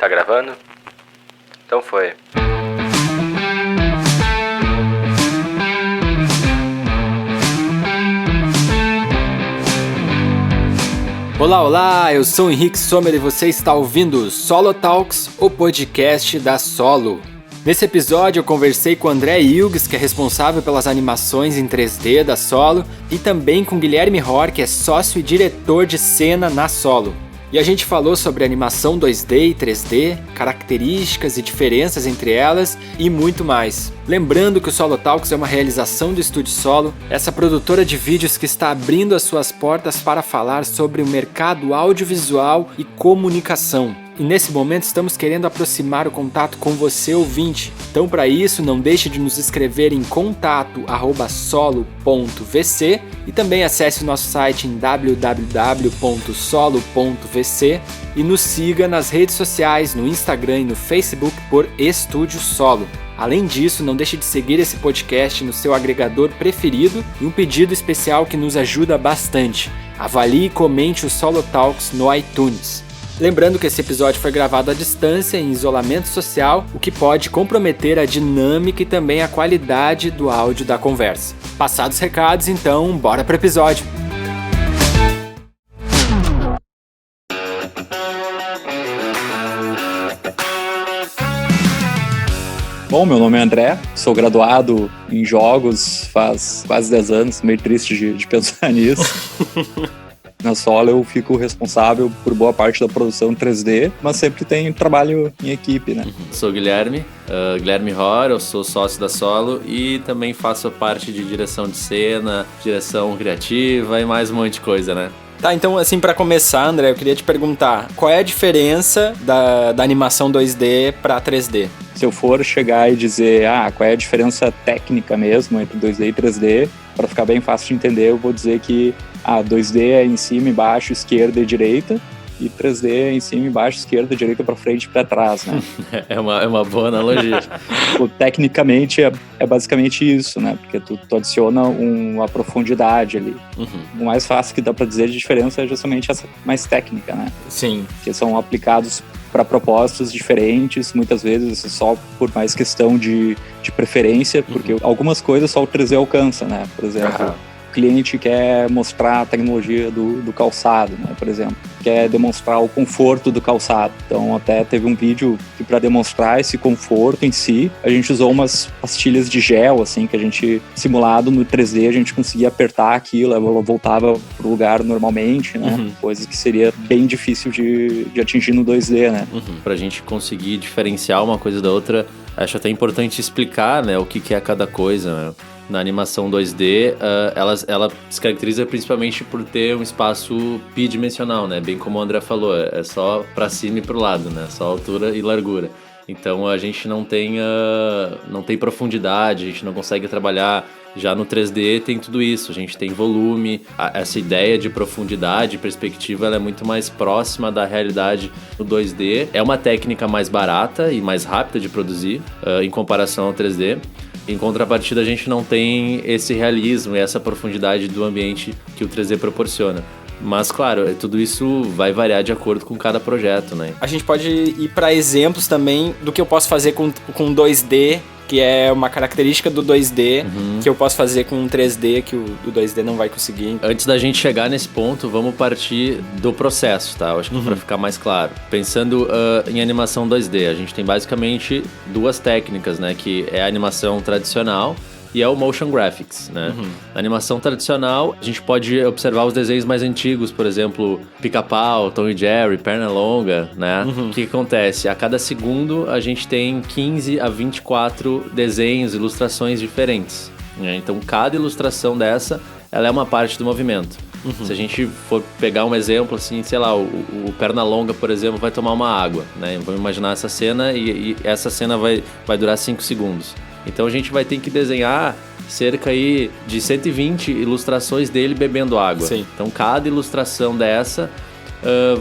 Tá gravando? Então foi. Olá, eu sou o Henrique Sommer e você está ouvindo Solo Talks, o podcast da Solo. Nesse episódio eu conversei com o André Ilgues, que é responsável pelas animações em 3D da Solo, e também com Guilherme Hor, que é sócio e diretor de cena na Solo. E a gente falou sobre animação 2D e 3D, características e diferenças entre elas e muito mais. Lembrando que o Solo Talks é uma realização do Estúdio Solo, essa produtora de vídeos que está abrindo as suas portas para falar sobre o mercado audiovisual e comunicação. E nesse momento estamos querendo aproximar o contato com você, ouvinte. Então, para isso, não deixe de nos escrever em contato@solo.vc e também acesse o nosso site em www.solo.vc e nos siga nas redes sociais, no Instagram e no Facebook por Estúdio Solo. Além disso, não deixe de seguir esse podcast no seu agregador preferido e um pedido especial que nos ajuda bastante. Avalie e comente o Solo Talks no iTunes. Lembrando que esse episódio foi gravado à distância, em isolamento social, o que pode comprometer a dinâmica e também a qualidade do áudio da conversa. Passados os recados, então, bora pro episódio! Bom, meu nome é André, sou graduado em jogos faz quase 10 anos, meio triste de pensar nisso. Na Solo eu fico responsável por boa parte da produção 3D, mas sempre tem trabalho em equipe, né? Sou Guilherme Hor, eu sou sócio da Solo e também faço parte de direção de cena, direção criativa e mais um monte de coisa, né? Tá, então assim, pra começar, André, eu queria te perguntar, qual é a diferença da animação 2D pra 3D? Se eu for chegar e dizer, qual é a diferença técnica mesmo entre 2D e 3D, para ficar bem fácil de entender, eu vou dizer que 2D é em cima, embaixo, esquerda e direita, e 3D é em cima, embaixo, esquerda, direita, para frente e para trás, né? É uma boa analogia. Tecnicamente é basicamente isso, né? Porque tu adiciona uma profundidade ali. Uhum. O mais fácil que dá para dizer de diferença é justamente essa mais técnica, né? Sim. Que são aplicados para propósitos diferentes, muitas vezes só por mais questão de preferência, porque algumas coisas só o 3D alcança, né? Por exemplo, o cliente quer mostrar a tecnologia do calçado, né? Por exemplo, quer demonstrar o conforto do calçado. Então, até teve um vídeo que, para demonstrar esse conforto em si, a gente usou umas pastilhas de gel, assim, que a gente, simulado no 3D, a gente conseguia apertar aquilo, ela voltava pro lugar normalmente, né? Coisas que seria bem difícil de atingir no 2D, né? Pra gente conseguir diferenciar uma coisa da outra, acho até importante explicar, né, o que é cada coisa, né? Na animação 2D, ela se caracteriza principalmente por ter um espaço bidimensional, né? Bem como o André falou, é só para cima e para o lado, né? Só altura e largura. Então a gente não tem profundidade, a gente não consegue trabalhar. Já no 3D tem tudo isso, a gente tem volume, essa ideia de profundidade e perspectiva ela é muito mais próxima da realidade no 2D. É uma técnica mais barata e mais rápida de produzir em comparação ao 3D. Em contrapartida, a gente não tem esse realismo e essa profundidade do ambiente que o 3D proporciona. Mas, claro, tudo isso vai variar de acordo com cada projeto, né? A gente pode ir para exemplos também do que eu posso fazer com 2D, que é uma característica do 2D, que eu posso fazer com um 3D, que o 2D não vai conseguir. Antes da gente chegar nesse ponto, vamos partir do processo, tá? Eu acho que para ficar mais claro. Pensando em animação 2D, a gente tem basicamente duas técnicas, né? Que é a animação tradicional e é o motion graphics, né? Na animação tradicional, a gente pode observar os desenhos mais antigos, por exemplo, Pica-Pau, Tom e Jerry, Pernalonga, né? O que acontece? A cada segundo, a gente tem 15 a 24 desenhos, ilustrações diferentes, né? Então, cada ilustração dessa, ela é uma parte do movimento. Se a gente for pegar um exemplo, assim, sei lá, o Pernalonga, por exemplo, vai tomar uma água, né? Vamos imaginar essa cena e essa cena vai durar 5 segundos. Então a gente vai ter que desenhar cerca aí de 120 ilustrações dele bebendo água. Sim. Então cada ilustração dessa,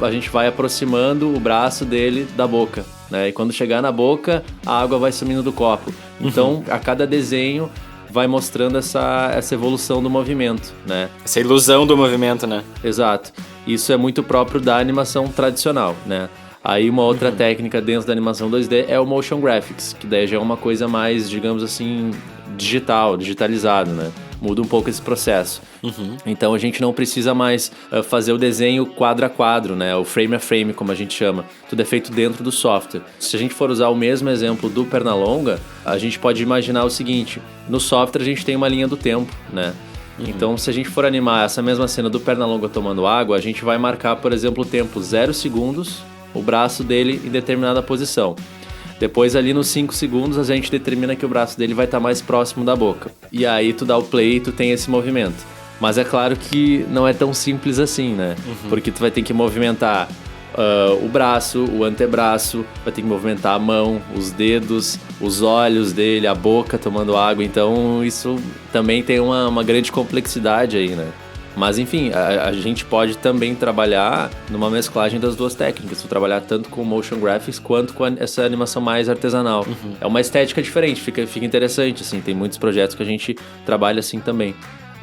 a gente vai aproximando o braço dele da boca, né? E quando chegar na boca, a água vai sumindo do copo. Então a cada desenho vai mostrando essa evolução do movimento, né? Essa ilusão do movimento, né? Exato. Isso é muito próprio da animação tradicional, né? Aí uma outra técnica dentro da animação 2D é o motion graphics, que daí já é uma coisa mais, digamos assim, digitalizado, né? Muda um pouco esse processo. Então a gente não precisa mais fazer o desenho quadro a quadro, né? O frame a frame, como a gente chama. Tudo é feito dentro do software. Se a gente for usar o mesmo exemplo do Pernalonga, a gente pode imaginar o seguinte: no software a gente tem uma linha do tempo, né? Então, se a gente for animar essa mesma cena do Pernalonga tomando água, a gente vai marcar, por exemplo, o tempo 0 segundos, o braço dele em determinada posição. Depois, ali nos 5 segundos, a gente determina que o braço dele vai estar mais próximo da boca. E aí, tu dá o play e tu tem esse movimento. Mas é claro que não é tão simples assim, né? Porque tu vai ter que movimentar o braço, o antebraço, vai ter que movimentar a mão, os dedos, os olhos dele, a boca tomando água. Então, isso também tem uma grande complexidade aí, né? Mas enfim, a gente pode também trabalhar numa mesclagem das duas técnicas. Trabalhar tanto com motion graphics quanto com essa animação mais artesanal. É uma estética diferente, fica interessante, assim. Tem muitos projetos que a gente trabalha assim também.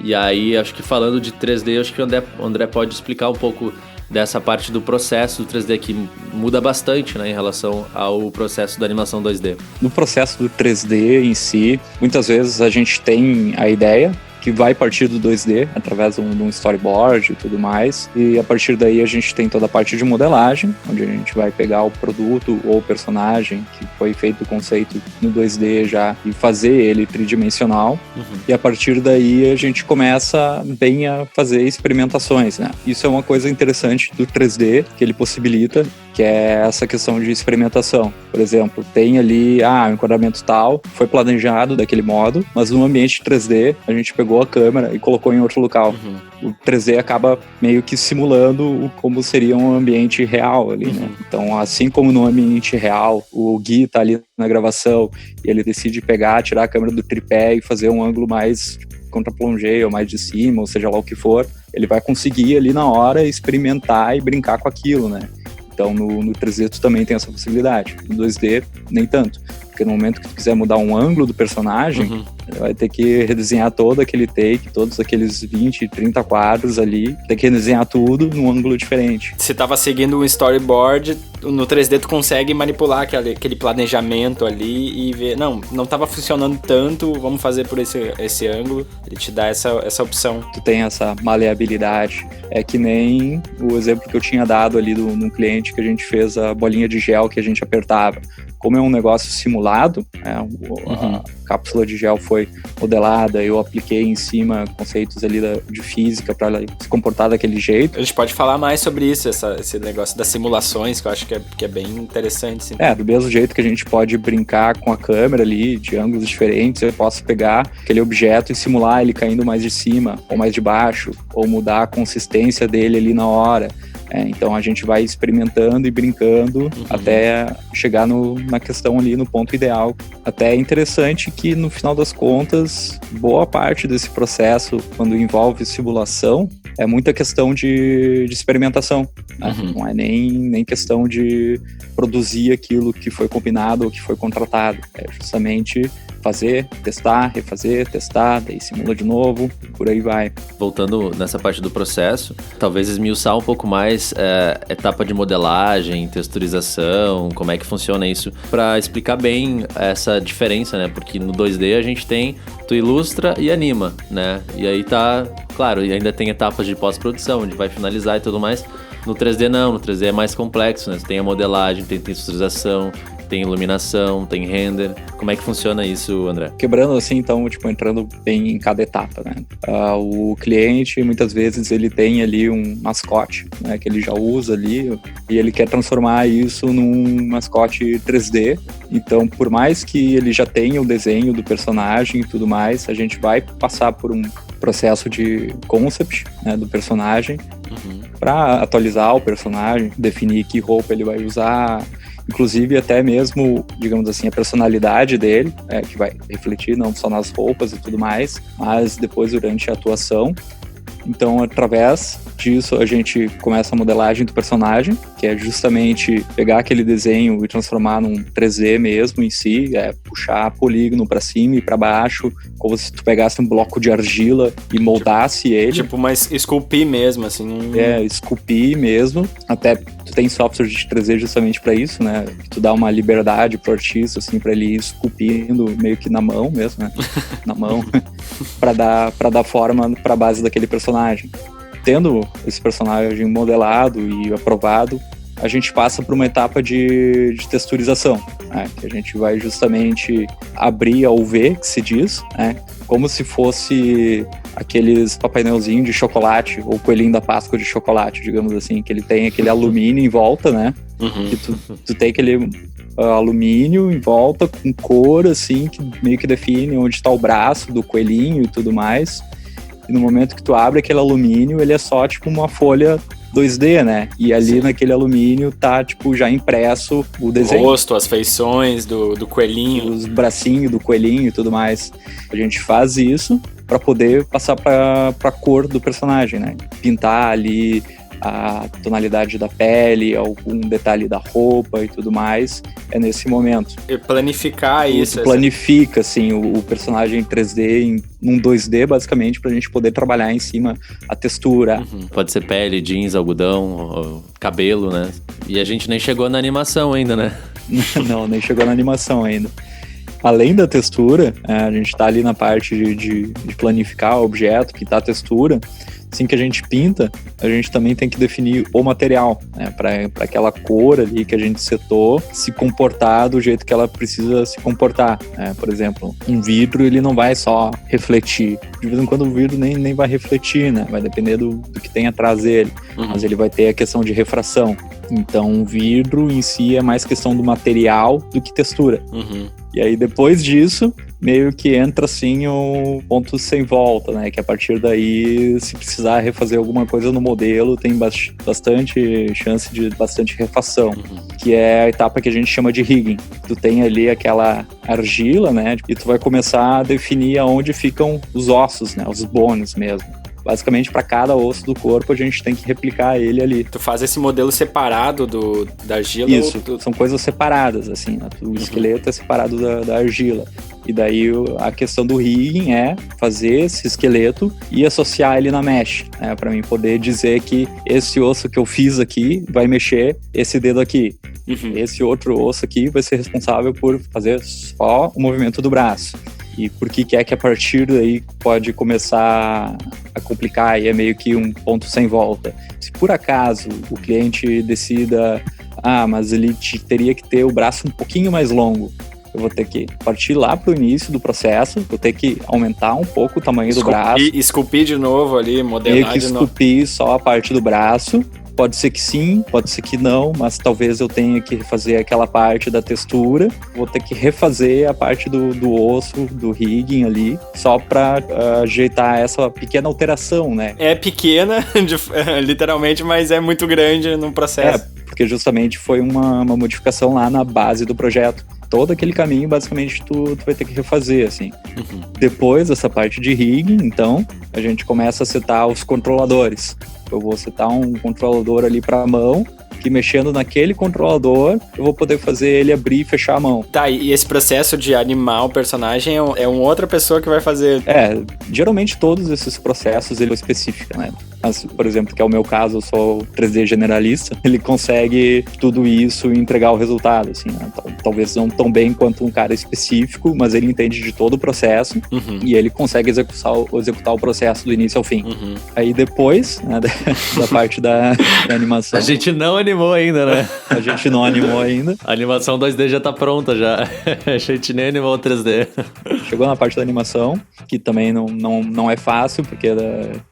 E aí, acho que falando de 3D, acho que o André pode explicar um pouco dessa parte do processo do 3D, que muda bastante, né, em relação ao processo da animação 2D. No processo do 3D em si, muitas vezes a gente tem a ideia que vai partir do 2D, através de um storyboard e tudo mais, e a partir daí a gente tem toda a parte de modelagem, onde a gente vai pegar o produto ou o personagem que foi feito o conceito no 2D já e fazer ele tridimensional, e a partir daí a gente começa bem a fazer experimentações, né? Isso é uma coisa interessante do 3D, que ele possibilita, que é essa questão de experimentação. Por exemplo, tem ali, o enquadramento tal, foi planejado daquele modo, mas no ambiente 3D a gente pegou a câmera e colocou em outro local. O 3D acaba meio que simulando como seria um ambiente real ali, né? Então, assim como no ambiente real, o Gui tá ali na gravação e ele decide pegar, tirar a câmera do tripé e fazer um ângulo mais contra-plongé ou mais de cima, ou seja lá o que for, ele vai conseguir ali na hora experimentar e brincar com aquilo, né? Então, no 3D tu também tem essa possibilidade. No 2D, nem tanto. Porque no momento que tu quiser mudar um ângulo do personagem, vai ter que redesenhar todo aquele take, todos aqueles 20, 30 quadros ali, tem que redesenhar tudo num ângulo diferente. Se tava seguindo um storyboard, no 3D tu consegue manipular aquele planejamento ali e ver, não tava funcionando tanto, vamos fazer por esse ângulo. Ele te dá essa opção. Tu tem essa maleabilidade. É que nem o exemplo que eu tinha dado ali num cliente que a gente fez a bolinha de gel que a gente apertava. Como é um negócio simulado, a cápsula de gel foi modelada, eu apliquei em cima conceitos ali de física para ela se comportar daquele jeito. A gente pode falar mais sobre isso, esse negócio das simulações, que eu acho que é bem interessante. Sim. Do mesmo jeito que a gente pode brincar com a câmera ali, de ângulos diferentes, eu posso pegar aquele objeto e simular ele caindo mais de cima ou mais de baixo, ou mudar a consistência dele ali na hora. Então a gente vai experimentando e brincando até chegar na questão ali, no ponto ideal. Até é interessante que no final das contas, boa parte desse processo, quando envolve simulação, é muita questão de experimentação, né? Não é nem questão de produzir aquilo que foi combinado ou que foi contratado. É justamente fazer, testar, refazer, testar, daí simula de novo, por aí vai. Voltando nessa parte do processo, talvez esmiuçar um pouco mais etapa de modelagem, texturização, como é que funciona isso, para explicar bem essa diferença, né? Porque no 2D a gente tem, tu ilustra e anima, né? E aí tá, claro, e ainda tem etapas de pós-produção, onde vai finalizar e tudo mais. No 3D não, no 3D é mais complexo, né? Tem a modelagem, tem texturização, tem iluminação, tem render. Como é que funciona isso, André? Quebrando assim, então, entrando bem em cada etapa, né? O cliente, muitas vezes, ele tem ali um mascote, né? Que ele já usa ali, e ele quer transformar isso num mascote 3D. Então, por mais que ele já tenha o desenho do personagem e tudo mais, a gente vai passar por um processo de concept, né, do personagem, para atualizar o personagem, definir que roupa ele vai usar, inclusive até mesmo, digamos assim, a personalidade dele, que vai refletir não só nas roupas e tudo mais, mas depois durante a atuação. Então, através disso, a gente começa a modelagem do personagem, que é justamente pegar aquele desenho e transformar num 3D mesmo em si, puxar polígono para cima e para baixo, como se tu pegasse um bloco de argila e moldasse ele. Tipo, mas esculpir mesmo, assim. Esculpir mesmo. Até tu tem software de 3D justamente para isso, né? Que tu dá uma liberdade pro artista, assim, para ele ir esculpindo meio que na mão mesmo, né? Na mão, para dar forma para a base daquele personagem. Tendo esse personagem modelado e aprovado, a gente passa por uma etapa de texturização, né? Que a gente vai justamente abrir a UV, que se diz, né? Como se fosse aqueles Papai Noelzinho de chocolate, ou coelhinho da Páscoa de chocolate, digamos assim, que ele tem aquele alumínio em volta, né? Que tu tem aquele alumínio em volta com cor, assim, que meio que define onde está o braço do coelhinho e tudo mais. E no momento que tu abre aquele alumínio, ele é só tipo uma folha 2D, né? E ali naquele alumínio tá, tipo, já impresso o desenho. O rosto, as feições do coelhinho. Os bracinhos do coelhinho e tudo mais. A gente faz isso para poder passar pra cor do personagem, né? Pintar ali a tonalidade da pele, algum detalhe da roupa e tudo mais, é nesse momento. E planificar isso. Planifica, assim, o personagem em 3D, em um 2D, basicamente, pra gente poder trabalhar em cima a textura. Pode ser pele, jeans, algodão, cabelo, né? E a gente nem chegou na animação ainda, né? Não, nem chegou na animação ainda. Além da textura, a gente tá ali na parte de planificar o objeto, pintar a textura. Assim que a gente pinta, a gente também tem que definir o material, né, para aquela cor ali que a gente setou se comportar do jeito que ela precisa se comportar. Por exemplo, um vidro, ele não vai só refletir. De vez em quando o vidro nem vai refletir, né? Vai depender do que tem atrás dele. Mas ele vai ter a questão de refração. Então, o vidro em si é mais questão do material do que textura. E aí, depois disso, meio que entra, assim, o ponto sem volta, né? Que a partir daí, se precisar refazer alguma coisa no modelo, tem bastante chance de bastante refação. Que é a etapa que a gente chama de rigging. Tu tem ali aquela argila, né? E tu vai começar a definir aonde ficam os ossos, né? Os bones mesmo. Basicamente, para cada osso do corpo, a gente tem que replicar ele ali. Tu faz esse modelo separado da argila? Isso, são coisas separadas, assim. Né? O esqueleto é separado da argila. E daí a questão do rigging é fazer esse esqueleto e associar ele na mesh, né? Para mim poder dizer que esse osso que eu fiz aqui vai mexer esse dedo aqui. Esse outro osso aqui vai ser responsável por fazer só o movimento do braço. E por que é que a partir daí pode começar a complicar e é meio que um ponto sem volta. Se por acaso o cliente decida, mas ele teria que ter o braço um pouquinho mais longo, eu vou ter que partir lá para o início do processo, vou ter que aumentar um pouco o tamanho do braço. Esculpir de novo ali, modelar de novo. Esculpir só a parte do braço. Pode ser que sim, pode ser que não, mas talvez eu tenha que refazer aquela parte da textura. Vou ter que refazer a parte do osso, do rigging ali, só para ajeitar essa pequena alteração, né? É pequena, literalmente, mas é muito grande no processo. Porque justamente foi uma modificação lá na base do projeto. Todo aquele caminho, basicamente, tu vai ter que refazer, assim. Depois dessa parte de rigging, então, a gente começa a setar os controladores. Eu vou setar um controlador ali para a mão, que mexendo naquele controlador, eu vou poder fazer ele abrir e fechar a mão. Tá, e esse processo de animar o personagem é uma outra pessoa que vai fazer? Geralmente todos esses processos ele é específico, né? Mas, por exemplo, que é o meu caso, eu sou 3D generalista, ele consegue tudo isso e entregar o resultado, assim, né? Talvez não tão bem quanto um cara específico, mas ele entende de todo o processo e ele consegue executar o processo do início ao fim. Aí depois, né, da parte da animação... A gente não animou ainda, né? A gente não animou ainda. A animação 2D já tá pronta, já. A gente nem animou o 3D. Chegou na parte da animação, que também não é fácil, porque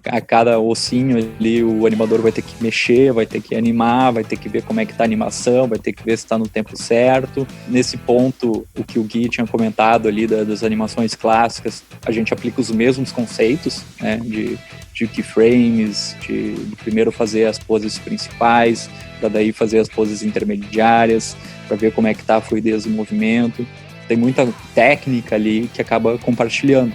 a cada ossinho ali o animador vai ter que mexer, vai ter que animar, vai ter que ver como é que tá a animação, vai ter que ver se tá no tempo certo. Nesse ponto, o que o Gui tinha comentado ali das animações clássicas, a gente aplica os mesmos conceitos, né, de keyframes, de primeiro fazer as poses principais, para daí fazer as poses intermediárias, para ver como é que tá a fluidez do movimento. Tem muita técnica ali que acaba compartilhando.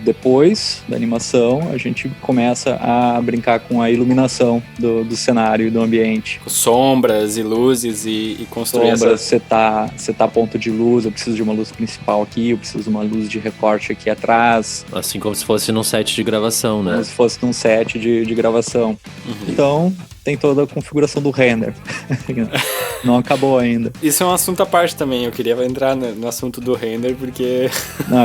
Depois da animação, a gente começa a brincar com a iluminação do cenário e do ambiente. Sombras e luzes e construir Sombras, setar ponto de luz, eu preciso de uma luz principal aqui, eu preciso de uma luz de recorte aqui atrás. Assim como se fosse num set de gravação, né? Como se fosse num set de gravação. Então, tem toda a configuração do render. Não acabou ainda. Isso é um assunto à parte também, eu queria entrar no assunto do render, porque... Não,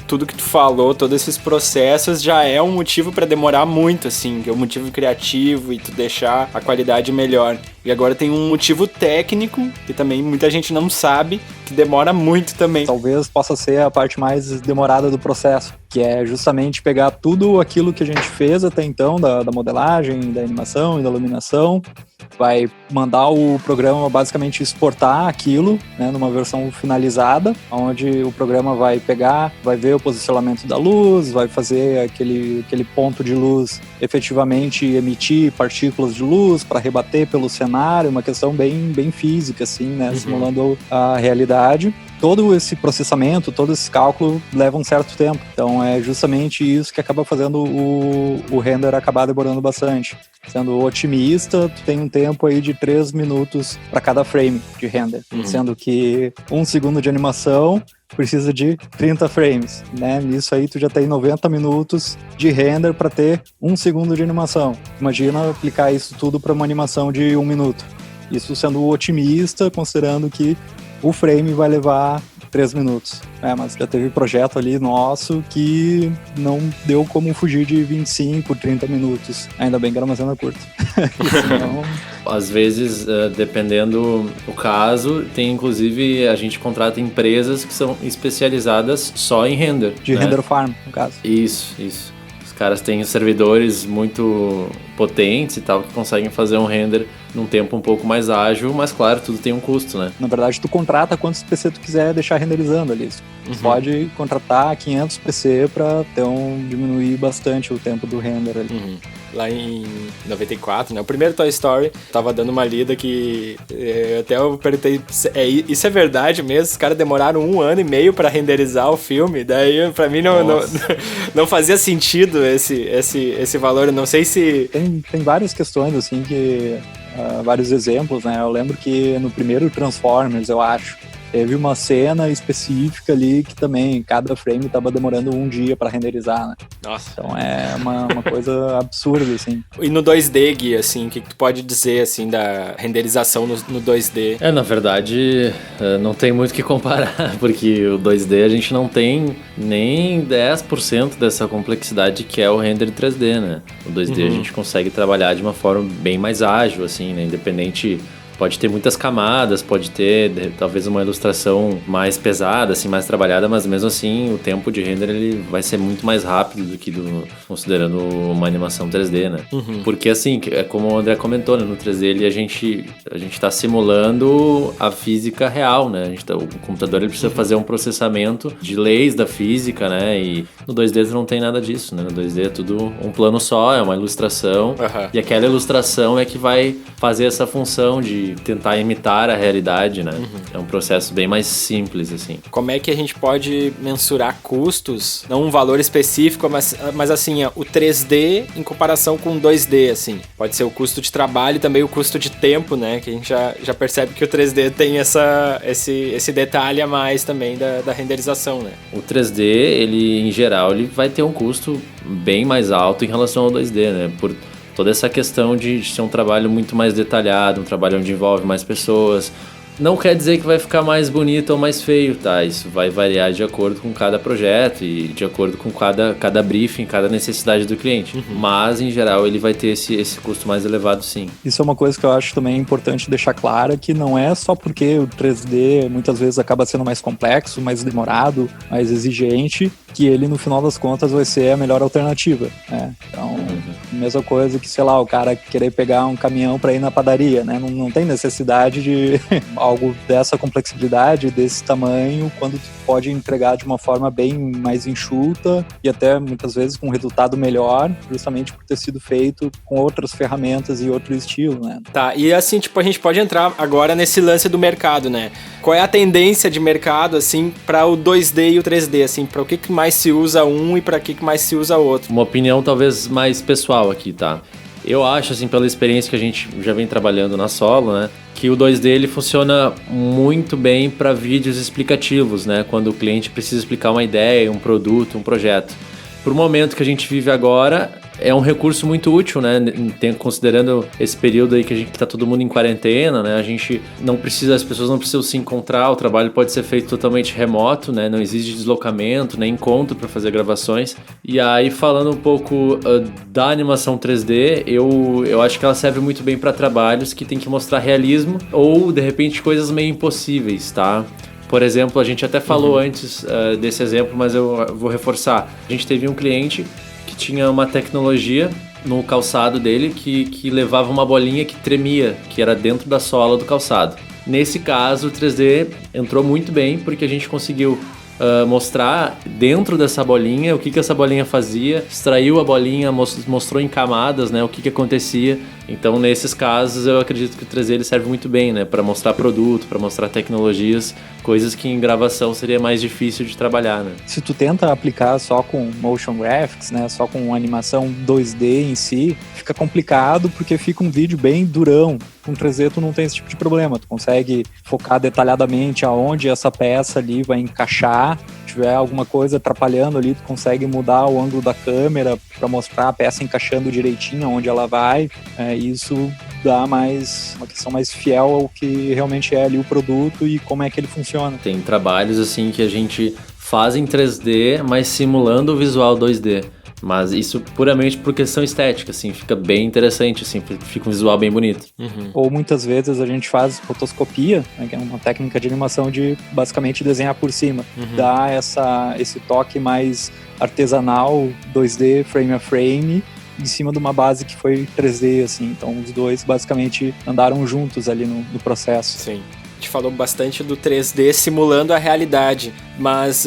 tudo que tu falou, todos esses processos já é um motivo pra demorar muito, assim, que é um motivo criativo e tu deixar a qualidade melhor. E agora tem um motivo técnico, que também muita gente não sabe, que demora muito também. Talvez possa ser a parte mais demorada do processo, que é justamente pegar tudo aquilo que a gente fez até então, da modelagem, da animação e da iluminação, vai mandar o programa basicamente exportar aquilo, né, numa versão finalizada, onde o programa vai pegar, vai ver o posicionamento da luz, vai fazer aquele ponto de luz efetivamente emitir partículas de luz para rebater pelo cenário, uma questão bem física, assim, né, simulando a realidade. Todo esse processamento, todo esse cálculo leva um certo tempo. Então é justamente isso que acaba fazendo o render acabar demorando bastante. Sendo otimista, tu tem um tempo aí de 3 minutos para cada frame de render. Sendo que 1 segundo de animação precisa de 30 frames, né? Nisso aí tu já tem 90 minutos de render para ter 1 segundo de animação. Imagina aplicar isso tudo para uma animação de 1 minuto. Isso sendo otimista, considerando que o frame vai levar 3 minutos. Mas já teve projeto ali nosso que não deu como fugir de 25, 30 minutos. Ainda bem que era uma cena curta. Senão... Às vezes, dependendo do caso, tem inclusive, a gente contrata empresas que são especializadas só em render. De render farm, no caso. Isso. Os caras têm servidores muito potentes e tal, que conseguem fazer um render num tempo um pouco mais ágil, mas claro, tudo tem um custo, né? Na verdade, tu contrata quantos PC tu quiser deixar renderizando ali. Tu pode contratar 500 PC para diminuir bastante o tempo do render ali. Lá em 94, né? O primeiro Toy Story, tava dando uma lida que até eu perguntei, isso é verdade mesmo? Os caras demoraram 1 ano e meio pra renderizar o filme, daí pra mim não fazia sentido esse valor, eu não sei se... Tem várias questões, assim, que... vários exemplos, né? Eu lembro que no primeiro Transformers, eu acho, teve uma cena específica ali que também cada frame tava demorando 1 dia pra renderizar, né? Nossa. Então é uma coisa absurda, assim. E no 2D, Gui, assim, o que tu pode dizer, assim, da renderização no 2D? Na verdade, não tem muito o que comparar, porque o 2D a gente não tem nem 10% dessa complexidade que é o render 3D, né? O 2D a gente consegue trabalhar de uma forma bem mais ágil, assim, né? Independente... Pode ter muitas camadas, pode ter talvez uma ilustração mais pesada, assim, mais trabalhada, mas mesmo assim o tempo de render ele vai ser muito mais rápido do que considerando uma animação 3D, né? Porque assim, é como o André comentou, né? No 3D a gente tá simulando a física real, né? O computador ele precisa fazer um processamento de leis da física, né? E no 2D não tem nada disso, né? No 2D é tudo um plano só, é uma ilustração, e aquela ilustração é que vai fazer essa função de tentar imitar a realidade, né? É um processo bem mais simples, assim. Como é que a gente pode mensurar custos? Não um valor específico, mas assim, o 3D em comparação com o 2D, assim. Pode ser o custo de trabalho e também o custo de tempo, né? Que a gente já percebe que o 3D tem esse detalhe a mais também da renderização, né? O 3D, ele, em geral, ele vai ter um custo bem mais alto em relação ao 2D, né? Por toda essa questão de ser um trabalho muito mais detalhado, um trabalho onde envolve mais pessoas. Não quer dizer que vai ficar mais bonito ou mais feio, tá? Isso vai variar de acordo com cada projeto e de acordo com cada briefing, cada necessidade do cliente. Mas, em geral, ele vai ter esse custo mais elevado, sim. Isso é uma coisa que eu acho também importante deixar clara, que não é só porque o 3D muitas vezes acaba sendo mais complexo, mais demorado, mais exigente, que ele, no final das contas, vai ser a melhor alternativa, né? Então, mesma coisa que, sei lá, o cara querer pegar um caminhão para ir na padaria, né? Não tem necessidade de algo dessa complexidade, desse tamanho, quando tu pode entregar de uma forma bem mais enxuta e até muitas vezes com um resultado melhor, justamente por ter sido feito com outras ferramentas e outro estilo, né? Tá, e assim, tipo, a gente pode entrar agora nesse lance do mercado, né? Qual é a tendência de mercado, assim, para o 2D e o 3D, assim, para o que mais se usa um e para que mais se usa outro? Uma opinião talvez mais pessoal aqui, tá? Eu acho, assim, pela experiência que a gente já vem trabalhando na Solo, né, que o 2D ele funciona muito bem para vídeos explicativos, né, quando o cliente precisa explicar uma ideia, um produto, um projeto. Pro momento que a gente vive agora, é um recurso muito útil, né? Considerando esse período aí que a gente tá todo mundo em quarentena, né? As pessoas não precisam se encontrar, o trabalho pode ser feito totalmente remoto, né? Não exige deslocamento, nem encontro para fazer gravações. E aí, falando um pouco da animação 3D, eu acho que ela serve muito bem para trabalhos que tem que mostrar realismo ou, de repente, coisas meio impossíveis, tá? Por exemplo, a gente até falou antes desse exemplo, mas eu vou reforçar. A gente teve um cliente que tinha uma tecnologia no calçado dele que levava uma bolinha que tremia, que era dentro da sola do calçado. Nesse caso, o 3D entrou muito bem porque a gente conseguiu mostrar dentro dessa bolinha o que essa bolinha fazia, extraiu a bolinha, mostrou em camadas, né, o que acontecia. Então, nesses casos, eu acredito que o 3D ele serve muito bem, né, para mostrar produto, para mostrar tecnologias, coisas que em gravação seria mais difícil de trabalhar, né? Se tu tenta aplicar só com motion graphics, né, só com animação 2D em si, fica complicado porque fica um vídeo bem durão. Com 3D tu não tem esse tipo de problema, tu consegue focar detalhadamente aonde essa peça ali vai encaixar. Se tiver alguma coisa atrapalhando ali, tu consegue mudar o ângulo da câmera para mostrar a peça encaixando direitinho onde ela vai. Isso dá uma questão mais fiel ao que realmente é ali o produto e como é que ele funciona. Tem trabalhos assim que a gente faz em 3D, mas simulando o visual 2D. Mas isso puramente por questão estética, assim, fica bem interessante, assim, fica um visual bem bonito. Uhum. Ou muitas vezes a gente faz rotoscopia, né, que é uma técnica de animação de basicamente desenhar por cima. Dá esse toque mais artesanal, 2D, frame a frame, em cima de uma base que foi 3D, assim. Então os dois basicamente andaram juntos ali no processo. Sim. A gente falou bastante do 3D simulando a realidade, mas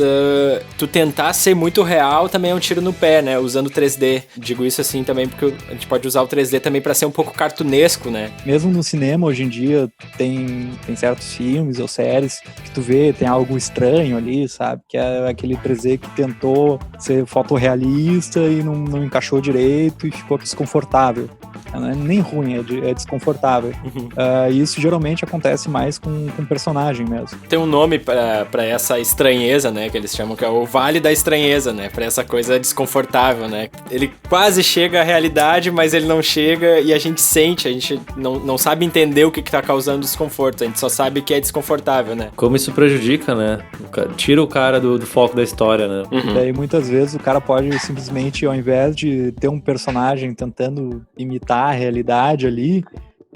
tu tentar ser muito real também é um tiro no pé, né? Usando 3D. Digo isso assim também porque a gente pode usar o 3D também para ser um pouco cartunesco, né? Mesmo no cinema, hoje em dia, tem certos filmes ou séries que tu vê, tem algo estranho ali, sabe? Que é aquele 3D que tentou ser fotorrealista e não encaixou direito e ficou desconfortável. Não é nem ruim, é desconfortável. Isso geralmente acontece mais com personagem mesmo. Tem um nome pra essa estranheza, né, que eles chamam, que é o Vale da Estranheza, né, pra essa coisa desconfortável, né. Ele quase chega à realidade, mas ele não chega e a gente sente, a gente não sabe entender o que tá causando desconforto, a gente só sabe que é desconfortável, né. Como isso prejudica, né, tira o cara do foco da história, né. Daí muitas vezes o cara pode simplesmente, ao invés de ter um personagem tentando imitar a realidade ali,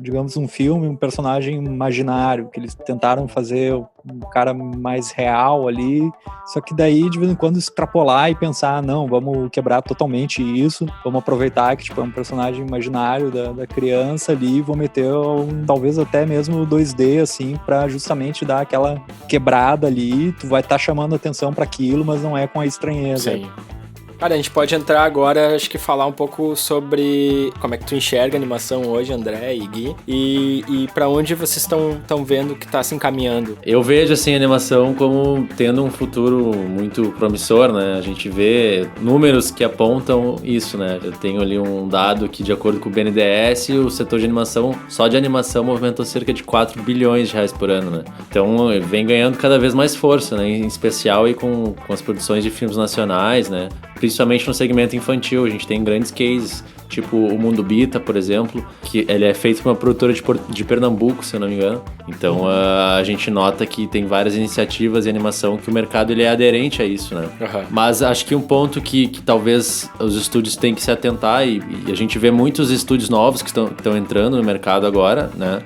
digamos um filme, um personagem imaginário, que eles tentaram fazer um cara mais real ali, só que daí de vez em quando extrapolar e pensar, não, vamos quebrar totalmente isso, vamos aproveitar que tipo, é um personagem imaginário da criança ali e vou meter talvez até mesmo 2D assim, pra justamente dar aquela quebrada ali, tu vai estar chamando atenção para aquilo, mas não é com a estranheza. Sim. Cara, a gente pode entrar agora, acho que falar um pouco sobre como é que tu enxerga a animação hoje, André e Gui, e pra onde vocês estão vendo que tá se encaminhando. Eu vejo, assim, a animação como tendo um futuro muito promissor, né? A gente vê números que apontam isso, né? Eu tenho ali um dado que, de acordo com o BNDES, o setor de animação, só de animação, movimentou cerca de 4 bilhões de reais por ano, né? Então, vem ganhando cada vez mais força, né? Em especial aí com as produções de filmes nacionais, né? Principalmente no segmento infantil, a gente tem grandes cases, tipo o Mundo Bita, por exemplo, que ele é feito por uma produtora de Pernambuco, se eu não me engano. Então a gente nota que tem várias iniciativas de animação que o mercado ele é aderente a isso, né? Mas acho que um ponto que talvez os estúdios têm que se atentar, e a gente vê muitos estúdios novos que estão entrando no mercado agora, né?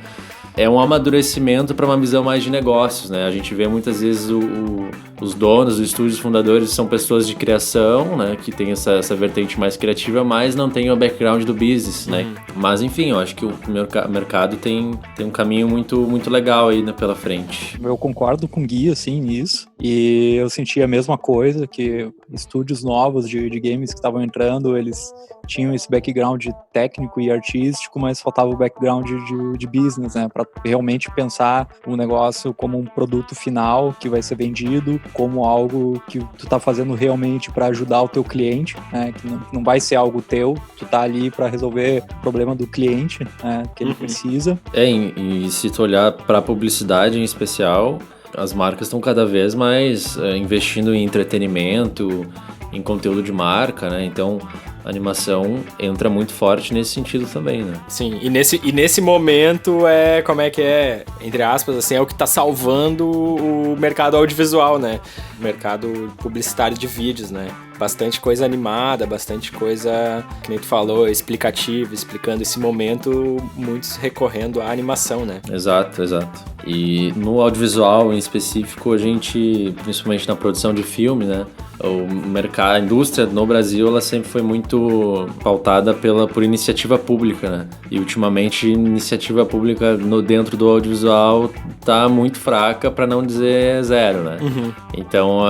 É um amadurecimento para uma visão mais de negócios, né? A gente vê muitas vezes os donos dos estúdios, fundadores, são pessoas de criação, né? Que tem essa vertente mais criativa, mas não tem o background do business, né? Mas enfim, eu acho que o mercado tem um caminho muito, muito legal aí, né, pela frente. Eu concordo com o Gui, assim, nisso. E eu senti a mesma coisa, que estúdios novos de games que estavam entrando, eles tinham esse background técnico e artístico, mas faltava o background de business, né? Para realmente pensar o negócio como um produto final que vai ser vendido, como algo que tu tá fazendo realmente para ajudar o teu cliente, né? Que não vai ser algo teu, tu tá ali para resolver o problema do cliente, né? Que ele precisa. E se tu olhar para a publicidade em especial, as marcas estão cada vez mais investindo em entretenimento, em conteúdo de marca, né? Então, a animação entra muito forte nesse sentido também, né? Sim, e nesse momento como é que é, entre aspas, assim, é o que tá salvando o mercado audiovisual, né? O mercado publicitário de vídeos, né? Bastante coisa animada, bastante coisa, que nem tu falou, explicativa, explicando esse momento, muitos recorrendo à animação, né? Exato. E no audiovisual em específico, a gente, principalmente na produção de filme, né? A indústria no Brasil, ela sempre foi muito pautada por iniciativa pública, né? E ultimamente, iniciativa pública dentro do audiovisual tá muito fraca, para não dizer zero, né? Então,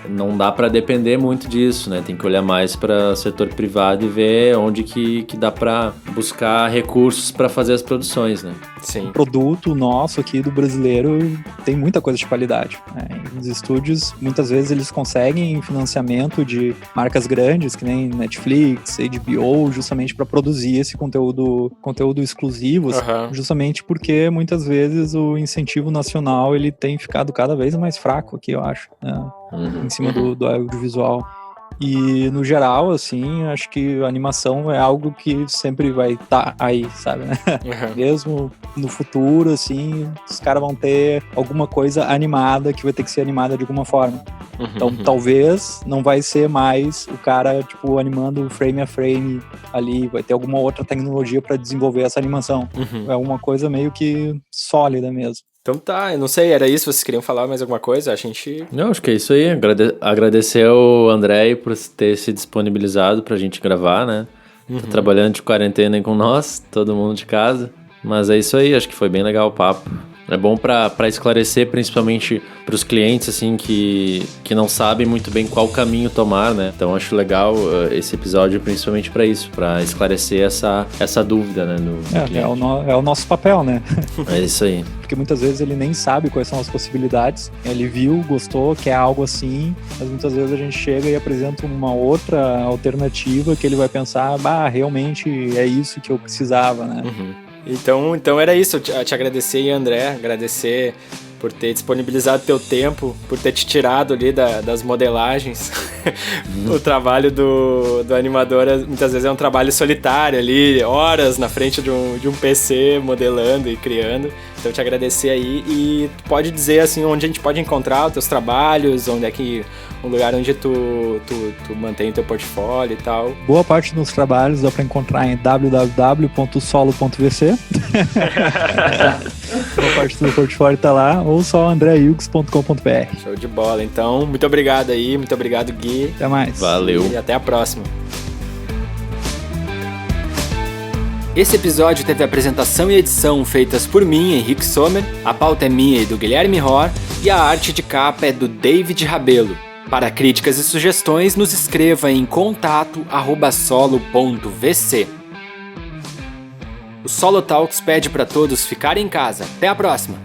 não dá para depender muito disso, né? Tem que olhar mais para o setor privado e ver onde que dá para buscar recursos para fazer as produções, né? Sim. O produto nosso aqui do brasileiro tem muita coisa de qualidade, né? Os estúdios, muitas vezes, eles conseguem financiamento de marcas grandes, que nem Netflix, HBO, justamente para produzir esse conteúdo exclusivo, justamente porque muitas vezes o incentivo nacional ele tem ficado cada vez mais fraco aqui, eu acho, né? Em cima do audiovisual. E, no geral, assim, acho que a animação é algo que sempre vai estar aí, sabe, né? Mesmo no futuro, assim, os caras vão ter alguma coisa animada que vai ter que ser animada de alguma forma. Então, talvez não vai ser mais o cara, tipo, animando frame a frame ali, vai ter alguma outra tecnologia para desenvolver essa animação. É uma coisa meio que sólida mesmo. Então tá, eu não sei, era isso? Vocês queriam falar mais alguma coisa? Não, acho que é isso aí. Agradecer ao André por ter se disponibilizado pra gente gravar, né? Tá trabalhando de quarentena aí com nós, todo mundo de casa. Mas é isso aí, acho que foi bem legal o papo. É bom para esclarecer, principalmente para os clientes, assim, que não sabem muito bem qual caminho tomar, né? Então, acho legal esse episódio, principalmente para isso, para esclarecer essa dúvida, né? É o nosso papel, né? É isso aí. Porque muitas vezes ele nem sabe quais são as possibilidades. Ele viu, gostou, quer algo assim, mas muitas vezes a gente chega e apresenta uma outra alternativa que ele vai pensar, realmente é isso que eu precisava, né? Então era isso, eu te agradecer, André, agradecer por ter disponibilizado teu tempo, por ter te tirado ali das modelagens. O trabalho do animador muitas vezes é um trabalho solitário ali, horas na frente de um PC modelando e criando. Então te agradecer aí e tu pode dizer assim onde a gente pode encontrar os teus trabalhos, onde é que um lugar onde tu mantém o teu portfólio e tal. Boa parte dos trabalhos dá para encontrar em www.solo.vc. Boa parte do portfólio tá lá, ou só andreahughes.com.br. Show de bola. Então, muito obrigado aí, muito obrigado, Gui. Até mais. Valeu. E até a próxima. Esse episódio teve apresentação e edição feitas por mim, Henrique Sommer, a pauta é minha e do Guilherme Ror, e a arte de capa é do David Rabelo. Para críticas e sugestões, nos escreva em contato@solo.vc. O Solo Talks pede para todos ficarem em casa. Até a próxima!